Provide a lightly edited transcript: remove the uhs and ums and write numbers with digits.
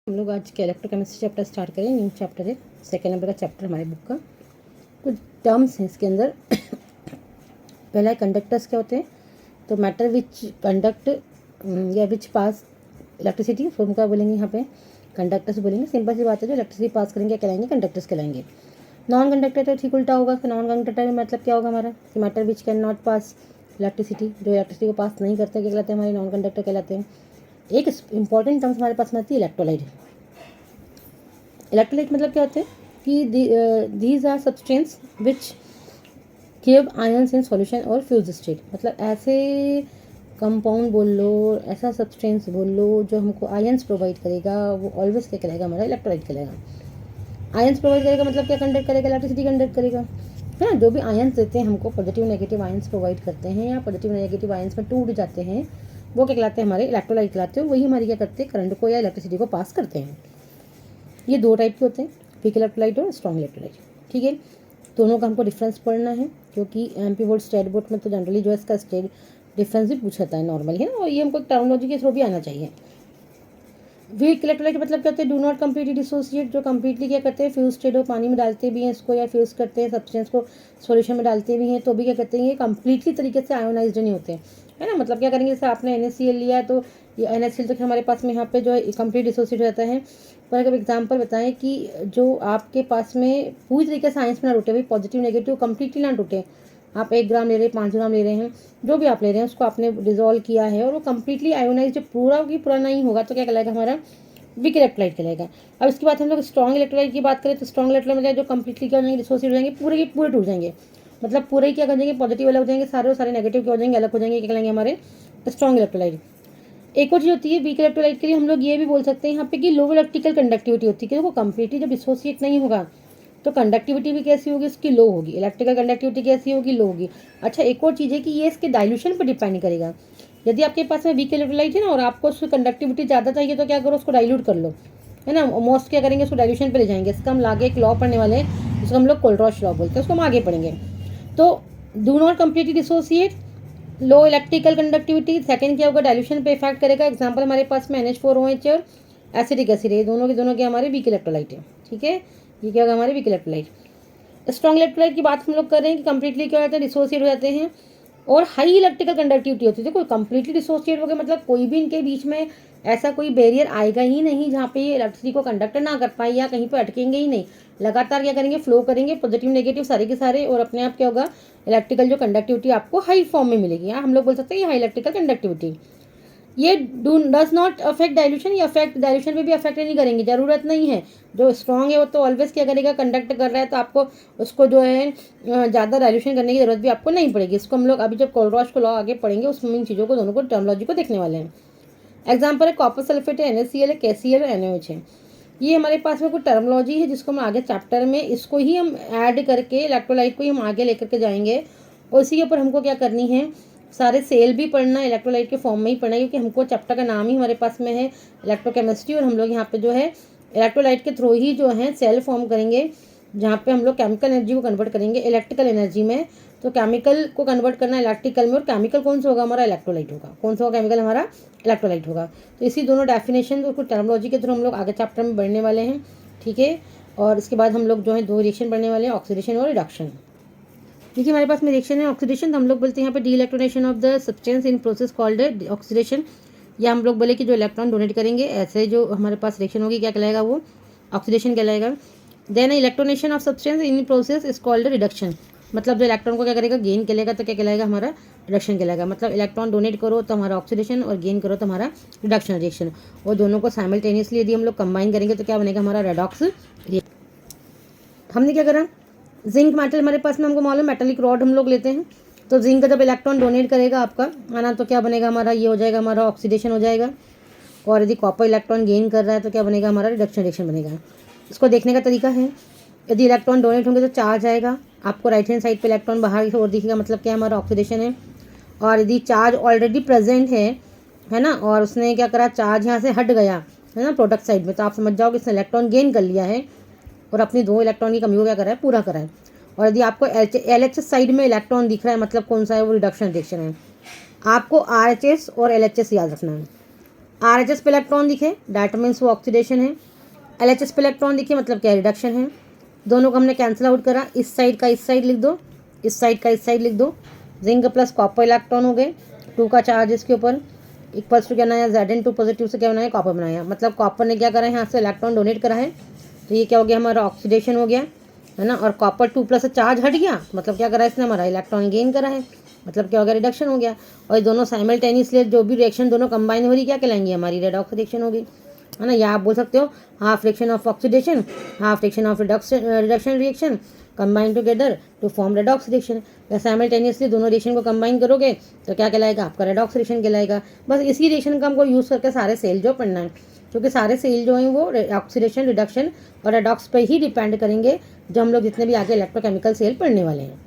हम लोग आज के इलेक्ट्रोकेमिस्ट्री चैप्टर स्टार्ट करें। न्यू चैप्टर है, सेकेंड नंबर का चैप्टर हमारे बुक का। कुछ टर्म्स हैं इसके अंदर। पहला है कंडक्टर्स क्या होते हैं, तो मैटर विच कंडक्ट या विच पास इलेक्ट्रिसिटी, फॉर्म का बोलेंगे यहाँ पे कंडक्टर्स बोलेंगे। सिंपल सी बात है, जो इलेक्ट्रिसिटी पास करेंगे क्या कहलाएंगे, कंडक्टर्स कहलाएंगे। नॉन कंडक्टर तो ठीक उल्टा होगा। नॉन कंडक्टर में मतलब क्या होगा हमारा, matter which can not pass electricity, जो इलेक्ट्रिसिटी को पास नहीं करते क्या कहलाते हैं, हमारे नॉन कंडक्टर कहलाते हैं। एक इंपॉर्टेंट टर्म्स हमारे पास में आती है इलेक्ट्रोलाइट। इलेक्ट्रोलाइट मतलब क्या होते हैं कि these are substance which give ions in solution और फ्यूज स्टेट। मतलब ऐसे कंपाउंड बोल लो, ऐसा सब्सटेंस बोल लो जो हमको आयंस प्रोवाइड करेगा, वो ऑलवेज क्या कहलाएगा, हमारा इलेक्ट्रोलाइट कहलाएगा। आयंस प्रोवाइड करेगा मतलब क्या कंडक्ट करेगा, इलेक्ट्रिसिटी कंडक्ट करेगा, है ना। जो भी आयंस देते हैं हमको, पॉजिटिव नेगेटिव आयंस प्रोवाइड करते हैं या पॉजिटिव नेगेटिव आयंस में टूट जाते हैं, वो क्या कहलाते हैं, हमारे इलेक्ट्रोलाइट कहलाते हैं। वही हमारी क्या करते हैं, करंट को या इलेक्ट्रिसिटी को पास करते हैं। ये दो टाइप के होते हैं, वीक इलेक्ट्रोलाइट और स्ट्रॉन्ग इलेक्ट्रोलाइट। ठीक है, दोनों का हमको डिफरेंस पढ़ना है, क्योंकि एमपी बोर्ड स्टेट बोर्ड में तो जनरली जो है इसका स्टेट डिफरेंस भी पूछता है नॉर्मली, है ना। और ये हमको टर्मिनोलॉजी के थ्रू भी आना चाहिए। वीक इलेक्ट्रोलाइट मतलब क्या होते हैं, डू नॉट कम्प्लीटली डिसोसिएट, जो कम्प्लीटली क्या करते हैं, फ्यूज स्टेट और पानी में डालते भी हैं इसको, या फ्यूज करते हैं सब्सटेंस को सॉल्यूशन में डालते भी हैं, तो भी क्या कहते हैं, ये कम्प्लीटली तरीके से आयोनाइज्ड नहीं होते हैं, है ना। मतलब क्या करेंगे, जैसे आपने NaCl लिया तो ये NaCl तो हमारे पास में यहाँ पे जो है कम्प्लीट डिसोसिएट हो जाता है। पर अगर एग्जाम्पल बताएं कि जो आपके पास में पूरी तरीके से आयंस में ना टूटे, भाई पॉजिटिव नेगेटिव कम्प्लीटली ना टूटे, आप 1 ग्राम ले रहे हैं, 5 ग्राम ले रहे हैं, जो भी आप ले रहे हैं उसको आपने डिजोल्व किया है और वो कम्प्लीटली आयोनाइज पूरा की पूरा नहीं होगा, तो क्या कहलाएगा, हमारा वीक इलेक्ट्रोलाइट कहलाएगा। अब इसके बाद हम लोग स्ट्रॉन्ग इलेक्ट्रोलाइट की बात करें, तो स्ट्रॉन्ग इलेक्ट्रोलाइट मतलब जो कम्प्लीटली क्या हो जाएंगे, डिसोसिएट हो जाएंगे, पूरे के पूरे टूट जाएंगे। मतलब पूरे ही क्या कर जाएंगे, पॉजिटिव अलग हो जाएंगे, सारे और सारे नेगेटिव क्या हो जाएंगे, अलग हो जाएंगे, क्या कहलाएंगे, हमारे स्ट्रॉन्ग इलेक्ट्रोलाइट। एक और चीज़ होती है वीक इलेक्ट्रोलाइट के लिए, हम लोग ये भी बोल सकते हैं यहाँ पे कि लो इलेक्ट्रिकल कंडक्टिविटी होती है, कि देखो कम्प्लीटली जब डिसोसिएट नहीं होगा तो कंडक्टिविटी भी कैसी होगी, इसकी लो होगी। इलेक्ट्रिकल कंडक्टिविटी कैसी होगी, लो होगी। अच्छा, एक और चीज़ है कि ये इसके डाइल्यूशन पर डिपेंड करेगा। यदि आपके पास में वीक इलेक्ट्रोलाइट है ना और आपको उसकी कंडक्टिविटी ज़्यादा चाहिए, तो क्या करो, उसको डाइल्यूट कर लो, है ना। मोस्ट क्या करेंगे, उसको डाइल्यूशन पे ले जाएंगे। इसका हम आगे एक लॉ पढ़ने वाले हैं, जिसको हम लोग कोल्ट्रॉश लॉ बोलते हैं, उसको हम आगे पढ़ेंगे। तो do not completely dissociate, low electrical conductivity. Second क्या होगा, डाइल्यूशन पे इफेक्ट करेगा। एग्जांपल हमारे पास में NH4OH और एसिडिक एसिड, ये दोनों के दोनों क्या हमारे वीक इलेक्ट्रोलाइट है। ठीक है, ये क्या होगा, हमारे वीक इलेक्ट्रोलाइट। स्ट्रॉन्ग इलेक्ट्रोलाइट की बात हम लोग कर रहे हैं कि कंप्लीटली क्या होता है, डिसोसिएट हो जाते हैं और हाई इलेक्ट्रिकल कंडक्टिविटी होती है। देखो कंप्लीटली डिसोसिएट हो गए मतलब कोई भी इनके बीच में ऐसा कोई बैरियर आएगा ही नहीं जहाँ पे ये इलेक्ट्रिसिटी को कंडक्ट ना कर पाए, या कहीं पे अटकेंगे ही नहीं। लगातार क्या करेंगे, फ्लो करेंगे, पॉजिटिव नेगेटिव सारे के सारे, और अपने आप क्या होगा, इलेक्ट्रिकल जो कंडक्टिविटी आपको हाई फॉर्म में मिलेगी। हम लोग बोल सकते हैं ये हाई इलेक्ट्रिकल कंडक्टिविटी। ये डज नॉट अफेक्ट डाइल्यूशन, ये अफेक्ट डाइल्यूशन में भी अफेक्ट नहीं करेंगे, जरूरत नहीं है। जो स्ट्रॉन्ग है वो तो ऑलवेज क्या करेगा, कंडक्ट कर रहा है, तो आपको उसको जो है ज़्यादा डाइल्यूशन करने की जरूरत भी आपको नहीं पड़ेगी। इसको हम लोग अभी जब कोल्ट्रॉश को लॉ आगे पढ़ेंगे उसमें इन चीज़ों को, दोनों को टर्मिनोलॉजी को देखने वाले हैं। एग्जाम्पल है कॉपर सल्फेट है, NaCl है, KCl और NaOH है। ये हमारे पास में कुछ टर्मिनोलॉजी है जिसको हम आगे चैप्टर में इसको ही हम ऐड करके इलेक्ट्रोलाइट को ही हम आगे लेकर के जाएंगे। और इसी के ऊपर हमको क्या करनी है, सारे सेल भी पढ़ना इलेक्ट्रोलाइट के फॉर्म में ही पढ़ना है, क्योंकि हमको चैप्टर का नाम ही हमारे पास में है इलेक्ट्रोकेमिस्ट्री, और हम लोग यहाँ पे जो है इलेक्ट्रोलाइट के थ्रू ही जो है सेल फॉर्म करेंगे, जहाँ पे हम लोग केमिकल एनर्जी को कन्वर्ट करेंगे इलेक्ट्रिकल एनर्जी में। तो केमिकल को कन्वर्ट करना इलेक्ट्रिकल में, और केमिकल कौन सा होगा, हमारा इलेक्ट्रोलाइट होगा। कौन सा होगा केमिकल, हमारा इलेक्ट्रोलाइट होगा। तो इसी दोनों डेफिनेशन और कुछ टर्मिनोलॉजी के थ्रू हम लोग आगे चैप्टर में बढ़ने वाले हैं। ठीक है, और इसके बाद हम लोग जो है 2 रिएक्शन पढ़ने वाले हैं, ऑक्सीडेशन और रिडक्शन। देखिए हमारे पास में रिएक्शन है ऑक्सीडेशन, तो हम लोग बोलते हैं यहाँ पे de electronation of the substance in process called oxidation, या हम लोग बोले कि जो इलेक्ट्रॉन डोनेट करेंगे ऐसे जो हमारे पास रिएक्शन होगी क्या कहलाएगा, वो ऑक्सीडेशन कहलाएगा। Then electronation of substance in process is called reduction, मतलब जो इलेक्ट्रॉन को क्या करेगा, गेन करेगा, तो क्या कहलाएगा, हमारा रिडक्शन कहलाएगा। मतलब इलेक्ट्रॉन डोनेट करो तो हमारा ऑक्सीडेशन, और गेन करो तो हमारा रिडक्शन रिएक्शन, और दोनों को साइमल्टेनियसली यदि हम लोग कंबाइन करेंगे तो क्या बनेगा, हमारा रेडॉक्स रिएक्शन। हमने क्या करा, जिंक मेटल हमारे पास में हमको मालूम, मेटेलिक रॉड हम लोग लेते हैं, तो जिंक का जब इलेक्ट्रॉन डोनेट करेगा आपका आना, तो क्या बनेगा, हमारा ये हो जाएगा, हमारा ऑक्सीडेशन हो जाएगा। और यदि कॉपर इलेक्ट्रॉन गेन कर रहा है तो क्या बनेगा, हमारा रिडक्शन रिएक्शन बनेगा। इसको देखने का तरीका है, यदि इलेक्ट्रॉन डोनेट होंगे तो चार्ज आएगा, आपको राइट हैंड साइड पे इलेक्ट्रॉन बाहर की ओर दिखेगा, मतलब क्या, हमारा ऑक्सीडेशन है। और यदि चार्ज ऑलरेडी प्रेजेंट है ना, और उसने क्या करा, चार्ज यहाँ से हट गया है ना प्रोडक्ट साइड में, तो आप समझ जाओ कि इसने इलेक्ट्रॉन गेन कर लिया है और अपनी 2 इलेक्ट्रॉन की कमी को क्या करा है, पूरा करा है। और यदि आपको LHS साइड में इलेक्ट्रॉन दिख रहा है, मतलब कौन सा है, वो रिडक्शन रिएक्शन है। आपको RHS और LHS याद रखना है। RH पे इलेक्ट्रॉन दिखे दैट मीन्स वो ऑक्सीडेशन है। LHS पे इलेक्ट्रॉन दिखे मतलब क्या रिडक्शन है। दोनों को हमने कैंसिल आउट करा, इस साइड का इस साइड लिख दो, इस साइड का इस साइड लिख दो। जिंक प्लस कॉपर इलेक्ट्रॉन हो गए, 2 का चार्ज इसके ऊपर इक्वल्स टू क्या बनाया Zn2 पॉजिटिव से क्या बनाया कॉपर बनाया, मतलब कॉपर ने क्या करा है यहाँ से इलेक्ट्रॉन डोनेट करा है, तो ये क्या हो गया हमारा ऑक्सीडेशन हो गया है ना। और कॉपर 2 प्लस से चार्ज हट गया, मतलब क्या करा इसने हमारा इलेक्ट्रॉन गेन करा है, मतलब क्या हो गया रिडक्शन हो गया। और ये दोनों साइमल्टेनियसली जो भी रिएक्शन दोनों कंबाइन हो रही क्या कहलाएंगी हमारी रेडॉक्स रिएक्शन होगी, है ना। या आप बोल सकते हो half reaction of oxidation, half reaction of reduction reaction combine together to form redox reaction. या साइमल्टेनियसली दोनों रिएक्शन को कंबाइन करोगे तो क्या कहलाएगा आपका रेडॉक्स रिएक्शन कहलाएगा। बस इसी रिएक्शन का हमको यूज़ करके सारे सेल जो पढ़ना है, क्योंकि सारे सेल जो हैं वो ऑक्सीडेशन रिडक्शन और रेडॉक्स पे ही डिपेंड करेंगे, जो हम लोग जितने भी आगे इलेक्ट्रोकेमिकल सेल पढ़ने वाले हैं।